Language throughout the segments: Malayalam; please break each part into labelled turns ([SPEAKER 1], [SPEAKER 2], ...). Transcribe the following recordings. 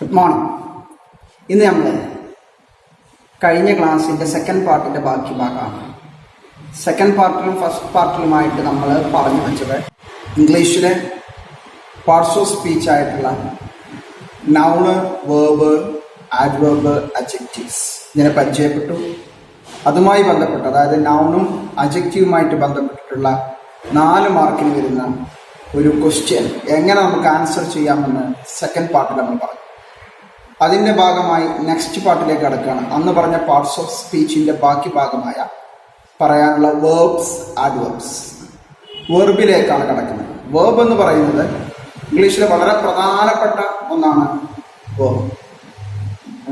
[SPEAKER 1] Good morning. ഇന്ന് നമ്മൾ കഴിഞ്ഞ ക്ലാസ്സിൻ്റെ സെക്കൻഡ് പാർട്ടിൻ്റെ ബാക്കി ഭാഗമാണ്. സെക്കൻഡ് പാർട്ടിലും ഫസ്റ്റ് പാർട്ടിലുമായിട്ട് നമ്മൾ പറഞ്ഞു വെച്ചത് ഇംഗ്ലീഷിലെ പാർട്സ് ഓഫ് സ്പീച്ച് ആയിട്ടുള്ള നൗണ്, വേർബ്, ആഡ്വേർബ്, അഡ്ജക്റ്റീവ്സ് ഇതിനെ പരിചയപ്പെട്ടു. അതുമായി ബന്ധപ്പെട്ട്, അതായത് നൗണും അഡ്ജക്റ്റീവുമായിട്ട് ബന്ധപ്പെട്ടിട്ടുള്ള 4 മാർക്കിന് വരുന്ന ഒരു ക്വസ്റ്റ്യൻ എങ്ങനെ നമുക്ക് ആൻസർ ചെയ്യാമെന്ന് സെക്കൻഡ് പാർട്ടിൽ നമ്മൾ പറഞ്ഞു. അതിൻ്റെ ഭാഗമായി നെക്സ്റ്റ് പാർട്ടിലേക്ക് കടക്കുകയാണ്. അന്ന് പറഞ്ഞ പാർട്സ് ഓഫ് സ്പീച്ചിൻ്റെ ബാക്കി ഭാഗമായ പറയാനുള്ള വേർബ്സ്, ആഡ്വേർബ്സ്. വേർബിലേക്കാണ് കിടക്കുന്നത്. വേർബ് എന്ന് പറയുന്നത് ഇംഗ്ലീഷിലെ വളരെ പ്രധാനപ്പെട്ട ഒന്നാണ്.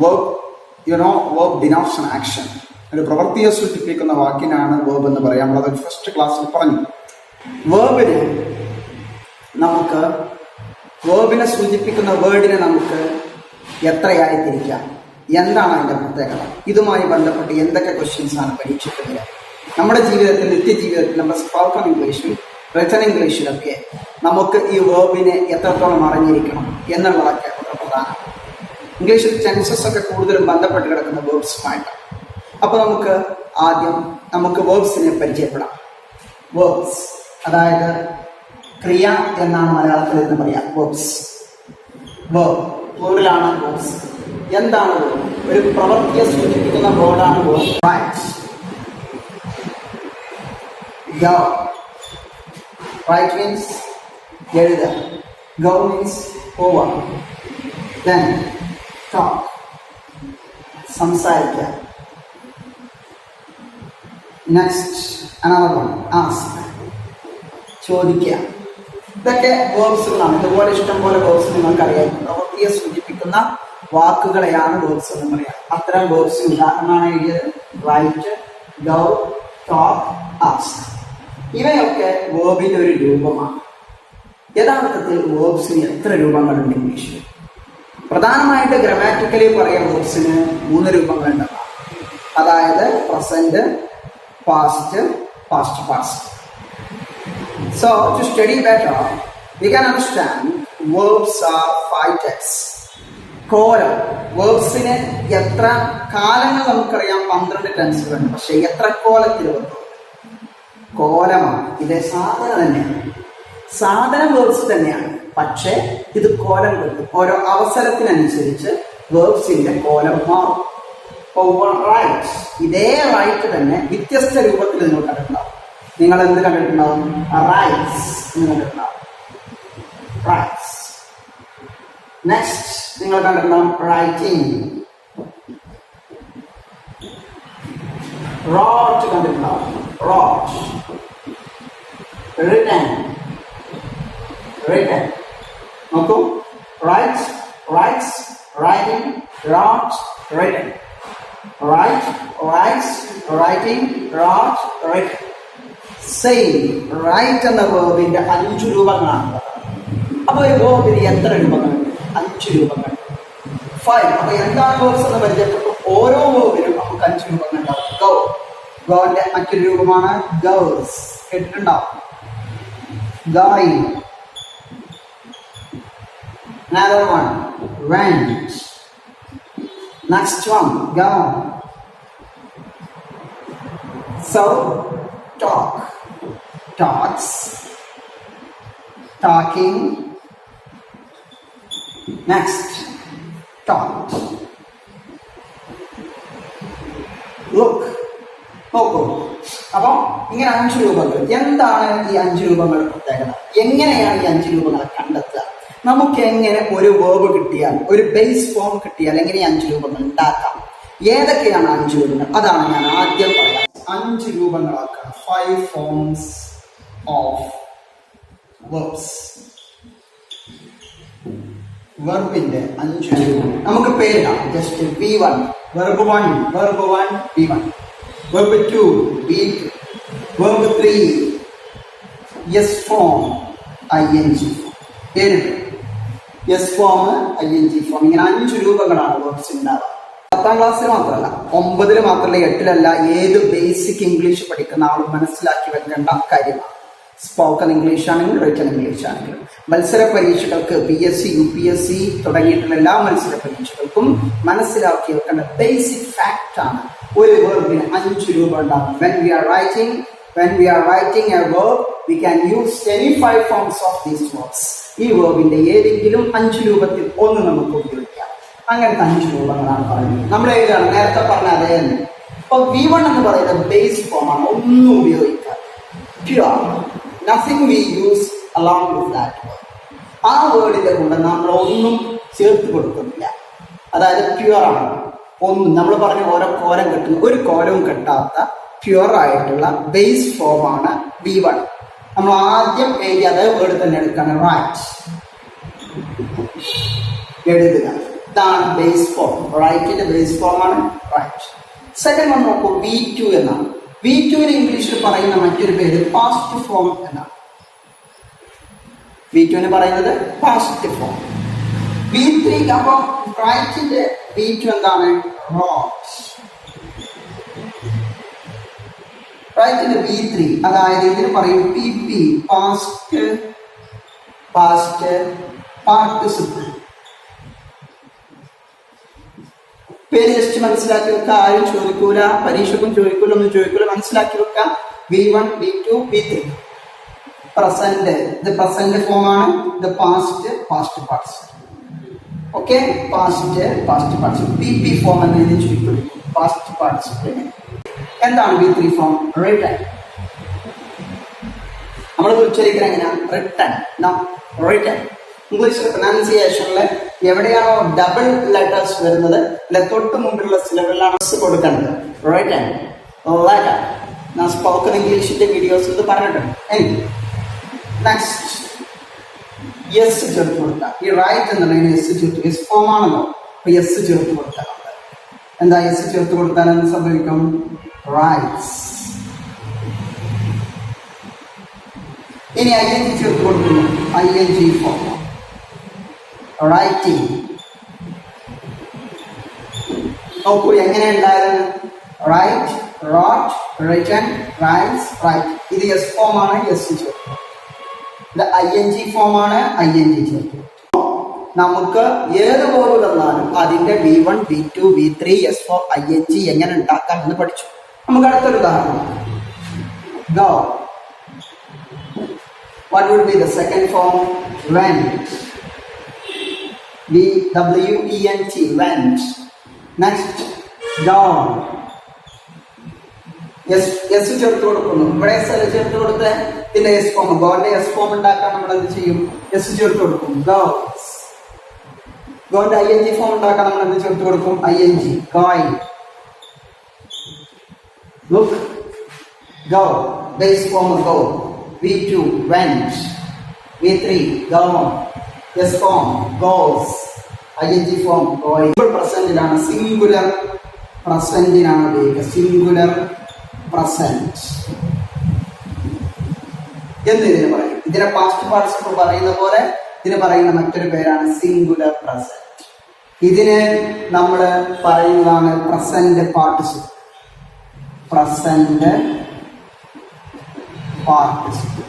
[SPEAKER 1] Verb denotes an action. ഒരു പ്രവൃത്തിയെ സൂചിപ്പിക്കുന്ന വാക്കിനാണ് വേർബ് എന്ന് പറയാം. നമ്മളത് ഫസ്റ്റ് ക്ലാസ്സിൽ പറഞ്ഞു. വേർബിന് നമുക്ക് വേർബിനെ സൂചിപ്പിക്കുന്ന വേർഡിനെ നമുക്ക് എത്രയായി തിരിക്കാം, എന്താണ് അതിൻ്റെ പ്രത്യേകത, ഇതുമായി ബന്ധപ്പെട്ട് എന്തൊക്കെ ക്വസ്റ്റ്യൻസ് ആണ് പരീക്ഷിക്കുന്നത്. നമ്മുടെ ജീവിതത്തിൽ, നിത്യജീവിതത്തിൽ, നമ്മുടെ സ്പോക്കൺ ഇംഗ്ലീഷിൽ, റിട്ടൺ ഇംഗ്ലീഷിലൊക്കെ നമുക്ക് ഈ വേർബിനെ എത്രത്തോളം അറിഞ്ഞിരിക്കണം എന്നുള്ളതൊക്കെ വളരെ പ്രധാനമാണ്. ഇംഗ്ലീഷിൽ ടെൻസസ് ഒക്കെ കൂടുതലും ബന്ധപ്പെട്ട് കിടക്കുന്ന വേർബ്സുമായിട്ടാണ്. അപ്പോൾ നമുക്ക് വേർബ്സിനെ പരിചയപ്പെടാം. വേർബ്സ് അതായത് ക്രിയ എന്നാണ് മലയാളത്തിൽ നിന്ന് പറയാം. വേർബ്സ്, വേർബ് പ്ലൂറലാണ്. വേർബ്സ് എന്താണ് വേർബ്? ഒരു പ്രവൃത്തിയെ സൂചിപ്പിക്കുന്ന വേർഡാണ് verb. Write, go. Write means എഴുതുക. ഗോ മീൻസ് പോവുക. ദെൻ ടോക്ക്, സംസാരിക്കുക. നെക്സ്റ്റ് അനദർ വൺ, ആസ്ക്, ചോദിക്കുക. ഇതൊക്കെ വേർബ്സുകളാണ്. ഇതുപോലെ ഇഷ്ടംപോലെ വേർബ്സ് നിങ്ങൾക്കറിയാം. പ്രവൃത്തിയെ സൂചിപ്പിക്കുന്ന വാക്കുകളെയാണ് വേർബ്സ് എന്ന് പറയാം. അത്തരം വേർബ്സ് ഉദാഹരണമാണ് എഴുതിയത്. Write, go, talk, ask. ഇവയൊക്കെ വേർബിന്റെ ഒരു രൂപമാണ്. യഥാർത്ഥത്തിൽ വേർബ്സിന് എത്ര രൂപങ്ങളുണ്ട് ഇംഗ്ലീഷിൽ? പ്രധാനമായിട്ട് ഗ്രാമാറ്റിക്കലി പറയുന്ന വേർബ്സിന് 3 രൂപങ്ങളുണ്ടാവും. അതായത് present, past, past past. So, to study better, we can understand verbs are 5 types. കോലം, വേർബ്സിന് എത്ര കാലങ്ങൾ നമുക്കറിയാം. 12 ടെൻസുകളുണ്ട്. പക്ഷെ എത്ര കോലത്തിൽ വന്നു? കോലമാണ്. ഇത് സാധനം തന്നെയാണ്. സാധനം വേർബ്സ് തന്നെയാണ്. പക്ഷെ ഇത് കോലം കിട്ടും. ഓരോ അവസരത്തിനനുസരിച്ച് വേർബ്സിന്റെ കോലം മാറും. റൈറ്റ്, ഇതേ റൈറ്റ് തന്നെ വ്യത്യസ്ത രൂപത്തിൽ നിങ്ങൾ കണ്ടിട്ടുണ്ടാവും. നിങ്ങൾ എന്ത് കണ്ടിട്ടുണ്ടാവും? റൈറ്റ്സ് എന്ന് കണ്ടിട്ടുണ്ടാവും. റൈറ്റ്സ്. നെക്സ്റ്റ് നിങ്ങൾ കണ്ടിട്ടുണ്ടാവും റൈറ്റിംഗ്. റോട്ട് കണ്ടിട്ടുണ്ടാവും. റോട്ട്. റിട്ടൺ. റിട്ടൺ. നോക്കൂ. Writes, writes, writing, wrote, written. Write, writes, writing, wrote, written. Same. Write എന്ന വേർബിന്റെ 5 രൂപങ്ങളാണ്. അപ്പൊ ഈ വേർബിന് എത്ര രൂപങ്ങളുണ്ട്? 5 രൂപങ്ങളുണ്ട്. 5. അപ്പൊ എന്താണ് വേർബ്സ് എന്ന് പരിചയപ്പെട്ടു. ഓരോ വേർബിനും നമുക്ക് 5 രൂപങ്ങളുണ്ടാവും. ഗോ, ഗോന്റെ മറ്റൊരു രൂപമാണ് ഗേൾസ്. കേട്ടിട്ടുണ്ടാവും. Going. Another one, went. Next one, gone. So, talk, talks, talking. Next, talked. Look, നോക്കൂ. അപ്പൊ ഇങ്ങനെ 5 രൂപങ്ങൾ. എന്താണ് ഈ 5 രൂപങ്ങളുടെ പ്രത്യേകത? എങ്ങനെയാണ് ഈ 5 രൂപങ്ങളെ കണ്ടെത്തുക? നമുക്ക് എങ്ങനെ ഒരു വേർബ് കിട്ടിയാൽ, ഒരു ബേസ് ഫോം കിട്ടിയാൽ എങ്ങനെ 5 രൂപങ്ങൾ ഉണ്ടാക്കാം? ഏതൊക്കെയാണ് 5 രൂപങ്ങൾ? അതാണ് ഞാൻ ആദ്യം പറയാം. 5 രൂപങ്ങളാക്കാം. 5 forms of verbs. വെർബിന്റെ 5 രൂപം നമുക്ക് പേരിടാം. Just V1, verb 1, verb 1, V1, verb 2, V2, verb 3, yes form, ing form. പേരിട്ട് yes form, ing form. ഇങ്ങനെ 5 രൂപങ്ങളാണ് വേർബ്സ് ഉണ്ടാവുക. 10ാം ക്ലാസ്സിൽ മാത്രമല്ല, 9ൽ മാത്രമല്ല, 8ലല്ല, ഏത് ബേസിക് ഇംഗ്ലീഷ് പഠിക്കുന്ന ആളും മനസ്സിലാക്കി വെക്കേണ്ട കാര്യമാണ്. സ്പോക്കൺ ഇംഗ്ലീഷ് ആണെങ്കിലും റിട്ടൺ ഇംഗ്ലീഷ് ആണെങ്കിലും. മത്സര പരീക്ഷകൾക്ക് PSC UPSC തുടങ്ങിയിട്ടുള്ള എല്ലാ മത്സര പരീക്ഷകൾക്കും മനസ്സിലാക്കി വെക്കേണ്ട ബേസിക് ഫാക്ട് ആണ് ഒരു വേർബിന് 5 രൂപ ഉണ്ടാകും. When we are writing a verb, we can use any 5 forms of these verbs. ഈ വേർബിന്റെ ഏതെങ്കിലും 5 രൂപത്തിൽ ഒന്ന് നമുക്ക് ഉപയോഗിക്കാം. അങ്ങനത്തെ 5 രൂപങ്ങളാണ് പറയുന്നത്. നമ്മൾ ഏതാണ് നേരത്തെ പറഞ്ഞ അതേ തന്നെ. അപ്പൊ V1 എന്ന് പറയുന്നത് ബേസ് ഫോം ആണ്, ഒന്നും ഉപയോഗിക്കാം. Pure, nothing we use along with that word. ആ വേർഡിന്റെ കൂടെ നമ്മൾ ഒന്നും ചേർത്ത് കൊടുക്കുന്നില്ല. അതായത് പ്യുവർ ആണ്. ഒന്നും നമ്മൾ പറഞ്ഞ ഓരോ കോലം കെട്ടുന്നു, ഒരു കോലവും കെട്ടാത്ത പ്യുവർ ആയിട്ടുള്ള ബേസ് ഫോം ആണ് V1. നമ്മൾ ആദ്യം എഴുതി അതേ വേർഡ് തന്നെ എടുക്കണം. റൈറ്റ്, എഴുതുക. ഇതാണ് ബേസ് ഫോം. റൈറ്റിന്റെ ബേസ് ഫോം ആണ് റൈറ്റ്. സെക്കൻഡ് വൺ നോക്കൂ, V2 എന്നാണ്. V2 ഇംഗ്ലീഷിൽ പറയുന്ന മറ്റൊരു പേര് പാസ്റ്റ് ഫോം എന്നാണ്. V2 പറയുന്നത് പാസ്റ്റ് ഫോം. V3 അപ്പം റൈറ്റിന്റെ V2 എന്താണ്? റോട്ട്. റൈറ്റിന്റെ V3 അതായത് ഇതിന് പറയും PP, പാസ്റ്റ് പാർട്ടിസിപ്പിൾ. പേര് ജസ്റ്റ് മനസ്സിലാക്കി വെക്കുക. ആരും ചോദിക്കൂല, പരീക്ഷക്കും ചോദിക്കൂല, ഒന്നും ചോദിക്കൂല. മനസ്സിലാക്കി വെക്കുക. V1, V2, V3. പ്രസന്റ്, ഇത് പ്രസന്റ് ഫോം ആണ്. ഇത് past participle. Okay, past participle. PP form എന്ന് ഇതിന് ചുരുക്കി പാസ്റ്റ് പാർട്ടിസിപ്പിൾ. എന്താണ് V3 ഫോം? റിട്ടൺ. നമ്മൾ ഉച്ചരിക്കുന്നത് എങ്ങനെയാണ്? റിട്ടൺ. ഇംഗ്ലീഷ് പ്രൊനൗൺസിയേഷനിൽ എവിടെയാണോ ഡബിൾ ലെറ്റേഴ്സ് വരുന്നത് തൊട്ട് മുമ്പിലുള്ള സിലബിളാണ് കൊടുക്കേണ്ടത്. Written, letter. ഞാൻ സ്പോക്കൺ ഇംഗ്ലീഷിന്റെ വീഡിയോസ് ഇത് പറഞ്ഞിട്ടുണ്ട്. നെക്സ്റ്റ് യെസ് ചേർത്ത് കൊടുക്കുക. ഈ റൈറ്റ് എന്നുള്ളതിന് യെസ് ചേർത്ത്, യെസ് ഫോം ആണല്ലോ, അപ്പൊ യെസ് ചേർത്ത് കൊടുക്കുക. എന്താ യെസ് ചേർത്ത് കൊടുത്താൽ എന്ത് സംഭവിക്കും? റൈറ്റ്സ്. ഇനി ING ചേർത്ത് കൊടുക്കുന്നു. ING form. റൈറ്റിംഗ്. നോക്കൂ എങ്ങനെ ഉണ്ടായിരുന്നു? Write, wrote, written, writes, write. ഇത് യെസ് ഫോം ആണ്, യെസ് ചേർത്ത്. ഇത് ING ഫോം ആണ്, ING ചേർത്ത്. നമുക്ക് ഏത് വേർഡ് തന്നാലും അതിന്റെ V1, V2, V3, yes form, ING എങ്ങനെ ഉണ്ടാക്കാം എന്ന് പഠിച്ചു. നമുക്ക് അടുത്തൊരു ഉദാഹരണം. Go. What would be the second form? Went. WENT, went. Next, down. Yes ചേർത്ത് കൊടുക്കുന്നു. ഇവിടെ ചേർത്ത് കൊടുത്ത് പിന്നെ യെസ് ഫോം, ഗോന്റെ യെസ് ഫോം ഉണ്ടാക്കാൻ നമ്മൾ എന്ത് ചെയ്യും? യെസ് ചേർത്ത് കൊടുക്കും. ഗോസ്. ഗോന്റെ ING ഫോം ഉണ്ടാക്കാൻ നമ്മൾ എന്ത് ചേർത്ത് കൊടുക്കും? ING. Going. Look, go. Base form go. V2, went. V3, gone. Yes form, goes. ING form, going. Presentiലാണ്, സിംഗുലർ പ്രസന്റിനാണ് ഉപയോഗിക്കുക. സിംഗുലർ പ്രസന്റ് എന്ന് ഇതിന് പറയും. ഇതിനെ പാസ്റ്റ് പാർട്ടിസിപ്പിൾ പറയുന്ന പോലെ ഇതിന് പറയുന്ന മറ്റൊരു പേരാണ് സിംഗുലർ പ്രസന്റ്. ഇതിന് നമ്മൾ പറയുന്നതാണ് present participle. Present participle.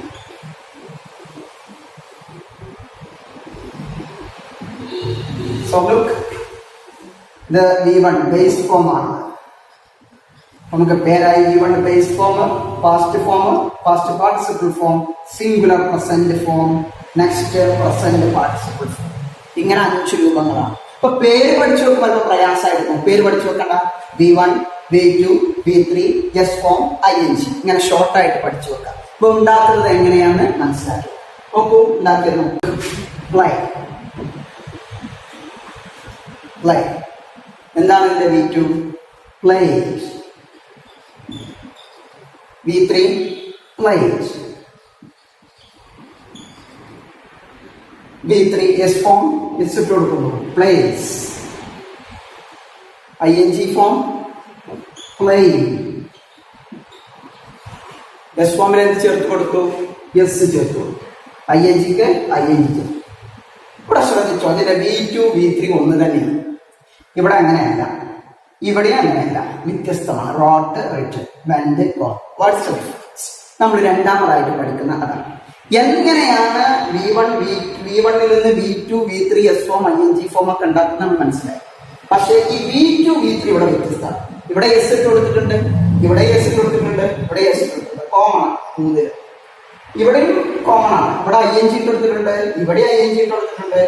[SPEAKER 1] So look, the V1 base form ആണ്. നമുക്ക് പേരായി V1 base form, past form, past participle form, singular present form, next present participle form. ഇങ്ങനെ 5 രൂപങ്ങളാണ്. ഇപ്പൊ പേര് പഠിച്ചു നോക്കുമ്പോൾ അല്പം പ്രയാസമായിരുന്നു. പേര് പഠിച്ചു നോക്കണ്ട. V1, V2, V3, yes form, ING ഇങ്ങനെ ഷോർട്ടായിട്ട് പഠിച്ചു വെക്കാം. ഇപ്പൊ ഉണ്ടാക്കുന്നത് എങ്ങനെയാന്ന് മനസ്സിലാക്കി നോക്കൂ. ഉണ്ടാക്കിയത് നോക്കൂ. പ്ലേ. പ്ലേ എന്താണ് ഇതിന്റെ V2? Plate. V3 plate. V3 S form S ഇട്ട് കൊടുക്കുന്നു. Place. ING form playing. S ഫോമിൽ എന്ത് ചേർത്ത് കൊടുത്തു? എസ് ചേർത്ത് കൊടുത്തു. INGക്ക് ING ചേർത്ത്. ഇവിടെ ശ്രദ്ധിച്ചോ, അതിന്റെ V2 V3 ഒന്ന് തന്നെയാണ്. ഇവിടെ അങ്ങനെയല്ല, ഇവിടെ അങ്ങനെയല്ല, വ്യത്യസ്തമാണ്. Wrote, written, went, gone. What's the difference? നമ്മൾ രണ്ടാമതായിട്ട് പഠിക്കുന്ന അതാണ്. എങ്ങനെയാണ് V1 ൽ നിന്ന് V2 V3 S form ING form ഒക്കെ ഉണ്ടാക്കുന്നത് നമ്മൾ മനസ്സിലായി. പക്ഷേ ഈ V2 V3 ഇവിടെ വ്യത്യസ്തമാണ്. ഇവിടെ S ഇട്ട് കൊടുത്തിട്ടുണ്ട്, ഇവിടെ S ഇട്ട് കൊടുത്തിട്ടുണ്ട്, ഇവിടെ S ഇട്ട് കൊടുത്തിട്ടുണ്ട്. കോമൺ ആണ് മൂന്നില്. ഇവിടെയും കോമൺ ആണ്. ഇവിടെ ING ഇട്ട് കൊടുത്തിട്ടുണ്ട്, ഇവിടെ ING ഇട്ട് കൊടുത്തിട്ടുണ്ട്.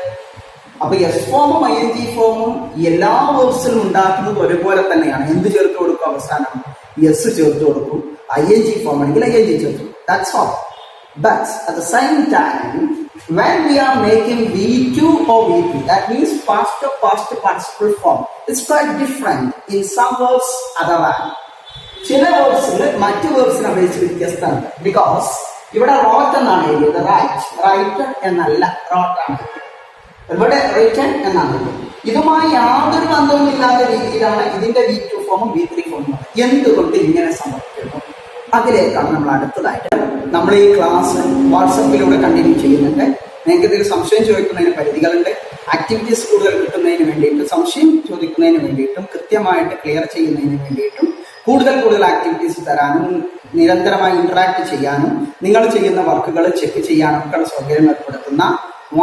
[SPEAKER 1] അപ്പൊ S ഫോമും ING ഫോമും എല്ലാ വേർബ്സിലും ഉണ്ടാക്കുന്നത് ഒരുപോലെ തന്നെയാണ്. എന്ത് ചേർത്ത് കൊടുക്കും? അവസാനം S ചേർത്ത് കൊടുക്കും. ING ഫോം ആണെങ്കിൽ ING ചേർത്ത് കൊടുക്കും. That's all. But at the same time, when we are making V2 or V3, that means past or past participle form, it's quite different in some verbs other than. ചില വേർബ്സിൽ മറ്റു വേർബ്സിനെ അപേക്ഷിച്ച് വ്യത്യസ്തമാണ്. ബിക്കോസ് ഇവിടെ റോട്ട് എന്നാണ് എഴുതിയത്, റൈറ്റ് എന്നല്ല, റോട്ടാണ്. ഇവിടെ റിട്ടൺ എന്നാണ്. ഇതുമായി യാതൊരു ബന്ധവുമില്ലാത്ത രീതിയിലാണ് ഇതിന്റെ V2 ഫോമും V3 ഫോമും. എന്തുകൊണ്ട് ഇങ്ങനെ സംഭവിക്കുന്നു? അതിലേക്കാണ് നമ്മൾ അടുത്തതായിട്ട് നമ്മൾ ഈ ക്ലാസ് വാട്സപ്പിലൂടെ കണ്ടിന്യൂ ചെയ്യുന്നുണ്ട്. നിങ്ങൾക്ക് ഇതിൽ സംശയം ചോദിക്കുന്നതിന് പരിധികളുണ്ട്. ആക്ടിവിറ്റീസ് കൂടുതൽ കിട്ടുന്നതിന് വേണ്ടിയിട്ടും സംശയം ചോദിക്കുന്നതിന് വേണ്ടിയിട്ടും കൃത്യമായിട്ട് ക്ലിയർ ചെയ്യുന്നതിന് വേണ്ടിയിട്ടും കൂടുതൽ ആക്ടിവിറ്റീസ് തരാനും നിരന്തരമായി ഇന്ററാക്ട് ചെയ്യാനും നിങ്ങൾ ചെയ്യുന്ന വർക്കുകൾ ചെക്ക് ചെയ്യാനും ഒക്കെ സൗകര്യം ഏർപ്പെടുത്തുന്ന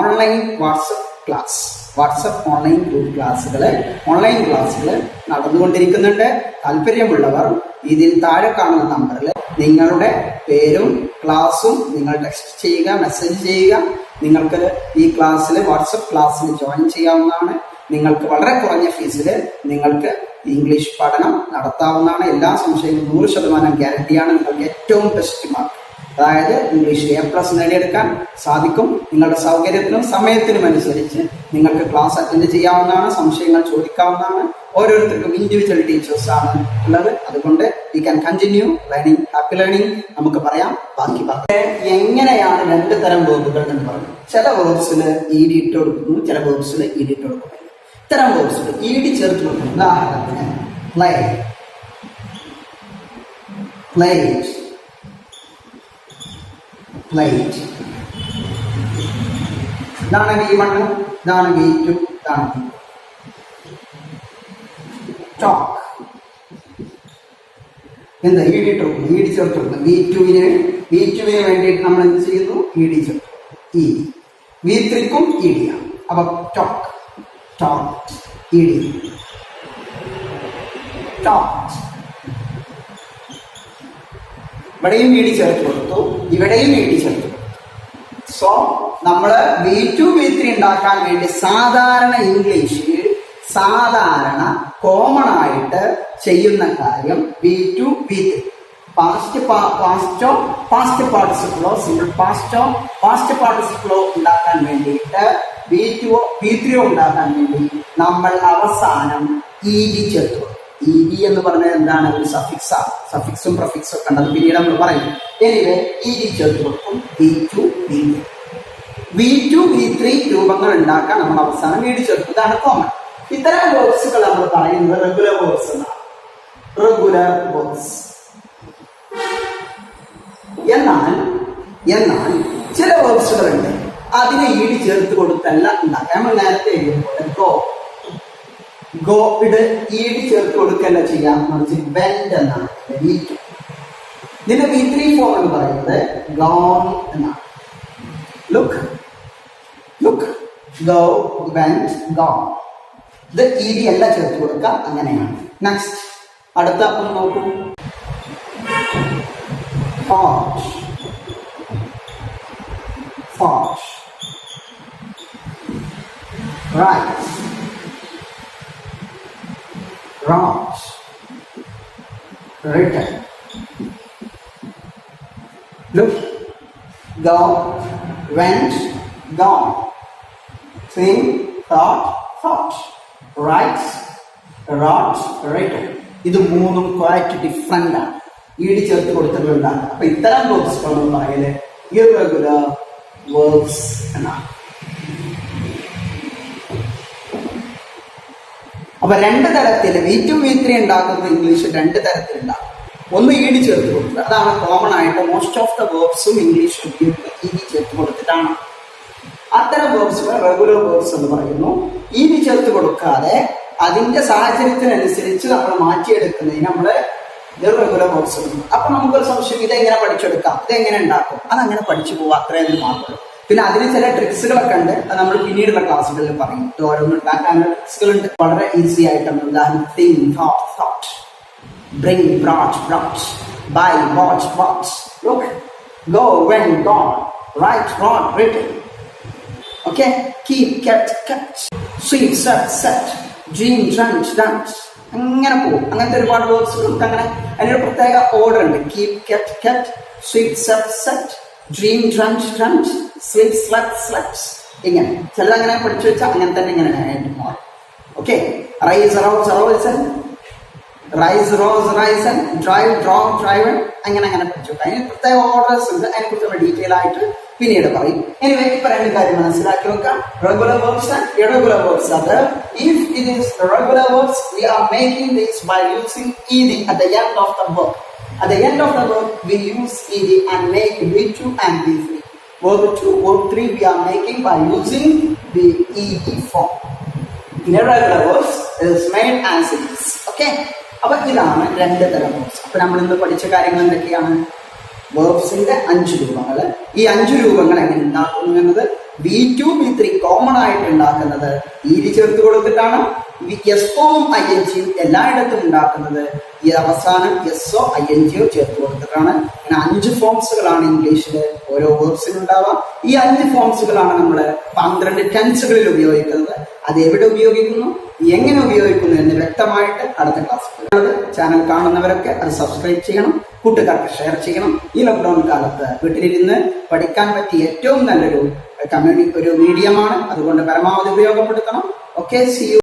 [SPEAKER 1] online WhatsApp online group online ക്ലാസ്സുകൾ നടന്നുകൊണ്ടിരിക്കുന്നുണ്ട്. താല്പര്യമുള്ളവർ ഇതിൽ താഴെ കാണുന്ന നമ്പറിൽ നിങ്ങളുടെ പേരും ക്ലാസ്സും നിങ്ങൾ ടെക്സ്റ്റ് ചെയ്യുക, മെസ്സേജ് ചെയ്യുക. നിങ്ങൾക്ക് ഈ ക്ലാസ്സിൽ വാട്സപ്പ് ക്ലാസ്സിൽ ജോയിൻ ചെയ്യാവുന്നതാണ്. നിങ്ങൾക്ക് വളരെ കുറഞ്ഞ ഫീസിൽ നിങ്ങൾക്ക് ഇംഗ്ലീഷ് പഠനം നടത്താവുന്നതാണ്. എല്ലാ സംശയങ്ങളും 100% ഗ്യാരണ്ടിയാണ്. നിങ്ങൾക്ക് ഏറ്റവും ബെസ്റ്റ് മാർക്ക്, അതായത് ഇംഗ്ലീഷിൽ A+ നേടിയെടുക്കാൻ സാധിക്കും. നിങ്ങളുടെ സൗകര്യത്തിനും സമയത്തിനും അനുസരിച്ച് നിങ്ങൾക്ക് ക്ലാസ് അറ്റൻഡ് ചെയ്യാവുന്നതാണ്. സംശയങ്ങൾ ചോദിക്കാവുന്നതാണ്. ഓരോരുത്തർക്കും ഇൻഡിവിജ്വൽ ടീച്ചേഴ്സ് ആണ് ഉള്ളത്. അതുകൊണ്ട് we can continue learning. Happy learning. നമുക്ക് പറയാം, ബാക്കി പറയാം. എങ്ങനെയാണ് രണ്ട് തരം വേർബുകൾ എന്ന് പറഞ്ഞു. ചില വേർബ്സിൽ ED ഇട്ട് കൊടുക്കുന്നു, ചില വേർബ്സിൽ ED ഇട്ട് കൊടുക്കുന്നു. ഇത്തരം വേർബ്സിൽ ED ചേർത്ത് കൊടുക്കുന്നു. ഉദാഹരണത്തിന് പ്ലേ, പ്ലേറ്റ്, പ്ലേറ്റ്. ഇതാണ് V1, ഇതാണ് V2, ഇതാണ് V3. ടോക്ക്, എന്താ ED ഇട്ട് കൊടുക്കുന്നു, ED ചേർത്ത് കൊടുക്കുന്നു. V2 വേണ്ടിയിട്ട് നമ്മൾ എന്ത് ചെയ്യുന്നു? ED ചേർത്ത് ED. V3ക്കും ED ആണ്. അപ്പൊ ടോക്ക്, ED, ടോക്ക്. ഇവിടെയും ED ചേർത്ത് കൊടുത്തു, ഇവിടെയും ED ചേർത്ത് കൊടുത്തു. സോ നമ്മള് V2 V3 ഉണ്ടാക്കാൻ വേണ്ടി സാധാരണ ഇംഗ്ലീഷിൽ സാധാരണ കോമൺ ആയിട്ട് ചെയ്യുന്ന കാര്യം V2 V3. പാസ്റ്റ് പാർട്ടിസിപ്പിളോ സിമ്പിൾ പാസ്റ്റ് പാർട്ടിസിപ്പിളോ ഉണ്ടാക്കാൻ വേണ്ടിയിട്ട് V2 V3 ഉണ്ടാക്കാൻ വേണ്ടി നമ്മൾ അവസാനം ED ചേർത്തു. ED എന്ന് പറഞ്ഞാൽ എന്താണ്? ഒരു സഫിക്സാണ്. സഫിക്സും പ്രഫിക്സും ഒക്കെ ഉണ്ടത് പിന്നീട് നമ്മൾ പറയും. എനിവേ ED ചേർത്ത് കൊടുക്കും. V2 V3 രൂപങ്ങൾ ഉണ്ടാക്കാൻ നമ്മൾ അവസാനം ED ചേർക്കും. ഇതാണ് കോമൺ. ഇത്തരം വേർബ്സുകൾ നമ്മൾ പറയുന്നത് റെഗുലർ വേർബ്സ് എന്നാണ്. Regular verbs. എന്നാൽ ചില വേർബ്സുകളുണ്ട് അതിനെ ED ചേർത്ത് കൊടുത്തല്ല ഉണ്ടാക്കാം. നമ്മൾ നേരത്തെ എഴുതുമ്പോൾ ഗോ ഇട് ED ചേർത്ത് കൊടുക്കല്ല ചെയ്യാം, മറിച്ച് വെന്റ് എന്നാണ്. V2. ഇതിന്റെ V3 ഫോം എന്ന് പറയുന്നത് ഗോൺ എന്നാണ്. Look, go, went, gone. ഇത് ED അല്ല ചേർത്ത് കൊടുക്കുക, അങ്ങനെയാണ്. നെക്സ്റ്റ് അടുത്ത ഒന്ന് നോക്കൂ. Fought, right, wrought, written. Look, go, went, gone. Think, thought, write, wrought, written. ഇത് മൂന്നും ക്വൈറ്റ് ഡിഫറെന്റ് ആണ്. ED ചേർത്ത് കൊടുത്തിട്ടുണ്ടാണ്. അപ്പൊ ഇത്തരം വേർബ്സുകൾ പറയല് ഇറഗുലർ വേർബ്സ് എന്നാണ്. അപ്പൊ രണ്ട് തരത്തിൽ V2 V3 ഉണ്ടാക്കുന്നത് ഇംഗ്ലീഷിൽ രണ്ട് തരത്തിലുണ്ടാകും. ഒന്ന് ED ചേർത്ത് കൊടുക്കുക, അതാണ് കോമൺ ആയിട്ട് മോസ്റ്റ് ഓഫ് ദ വേർബ്സും ഇംഗ്ലീഷ് ED ചേർത്ത് കൊടുത്തിട്ടാണ്. അത്തരം വേർബ്സുകൾ റെഗുലർ വേർബ്സ് എന്ന് പറയുന്നു. ED ചേർത്ത് കൊടുക്കാതെ അതിന്റെ സാഹചര്യത്തിനനുസരിച്ച് നമ്മൾ മാറ്റിയെടുക്കുന്നതിന് നമ്മള് ഇറഗുലർ വേർഡ്സ് ഉണ്ട്. അപ്പൊ നമുക്കൊരു സംശയം, ഇതെങ്ങനെ പഠിച്ചെടുക്കാം, ഇതെങ്ങനെ ഉണ്ടാക്കും? അതങ്ങനെ പഠിച്ചു പോവാ, അത്രയും മാത്രമേ. പിന്നെ അതിന് ചില ട്രിക്സുകളൊക്കെ ഉണ്ട്, അത് നമ്മൾ പിന്നീടുള്ള ക്ലാസ്സുകളിൽ പറയും. ഓരോന്നും ഉണ്ടാക്കാനുള്ള ട്രിക്സുകളുണ്ട്. വളരെ ഈസി ആയിട്ടാണ്. Think, thought, bring, brought, buy, watch, look, go, went, gone, write, wrote, written. Okay, keep, kept, sweet, set, dream, dreamt, അങ്ങനെ പോകും. അങ്ങനത്തെ ഒരുപാട് വേർഡ്സ് നമുക്ക് അങ്ങനെ അതിനൊരു പ്രത്യേക ഓർഡർ ഉണ്ട്. Keep, kept, sweet, set, dream, dreamt, sleep, slept, ഇങ്ങനെ ചിലത് അങ്ങനെ പഠിച്ചു വെച്ചാൽ അങ്ങനെ തന്നെ ഇങ്ങനെ ആയിട്ട് മാറും. Okay, rise, risen, drive, driven, അങ്ങനെ പഠിച്ചു വെക്കാം. അതിന് പ്രത്യേക ഓർഡേഴ്സ് ഉണ്ട്, അതിനെക്കുറിച്ചുള്ള ഡീറ്റെയിൽ ആയിട്ട് പിന്നീട് പറയും. എനിവേ, ഇപ്പൊ രണ്ട് കാര്യം മനസ്സിലാക്കി വെക്കാം. Regular words and irregular words. അത് if it is regular words, we are making this by using ed at the end of the verb. At the end of the verb, we use ed and make v2 and v3. Verb 2, verb 3 we are making by using the ed form. Irregular words is made as it is. Okay? അപ്പൊ ഇതാണ് രണ്ട് തരം വേർഡ്സ്. അപ്പൊ നമ്മൾ ഇന്ന് പഠിച്ച കാര്യങ്ങൾ എന്തൊക്കെയാണ്? വേർബ്സിന്റെ 5 രൂപങ്ങൾ. ഈ 5 രൂപങ്ങൾ എങ്ങനെ ഉണ്ടാക്കുന്നു എന്നത് v2 v3 കോമൺ ആയിട്ട് ഉണ്ടാക്കുന്നത് ഈരി ചേർത്ത് കൊടുത്തിട്ടാണ്. എസ്ഒയും ing എല്ലായിടത്തും ഉണ്ടാക്കുന്നത് ഈ അവസാനം എസ്ഒ ing ചേർത്ത് കൊടുത്തിട്ടാണ്. അങ്ങനെ 5 ഫോംസുകളാണ് ഇംഗ്ലീഷിൽ ഓരോ വേർബ്സിനും ഉണ്ടാവുക. ഈ 5 ഫോംസുകളാണ് നമ്മൾ 12 ടെൻസുകളിൽ ഉപയോഗിക്കുന്നത്. അത് എവിടെ ഉപയോഗിക്കുന്നു, എങ്ങനെ ഉപയോഗിക്കുന്നു എന്ന് വ്യക്തമായിട്ട് അടുത്ത ക്ലാസ്. ചാനൽ കാണുന്നവരൊക്കെ അത് സബ്സ്ക്രൈബ് ചെയ്യണം, കൂട്ടുകാർക്ക് ഷെയർ ചെയ്യണം. ഈ ലോക്ക്ഡൌൺ കാലത്ത് വീട്ടിലിരുന്ന് പഠിക്കാൻ പറ്റിയ ഏറ്റവും നല്ലൊരു ഒരു മീഡിയമാണ്. അതുകൊണ്ട് പരമാവധി ഉപയോഗപ്പെടുത്തണം. Okay, C U.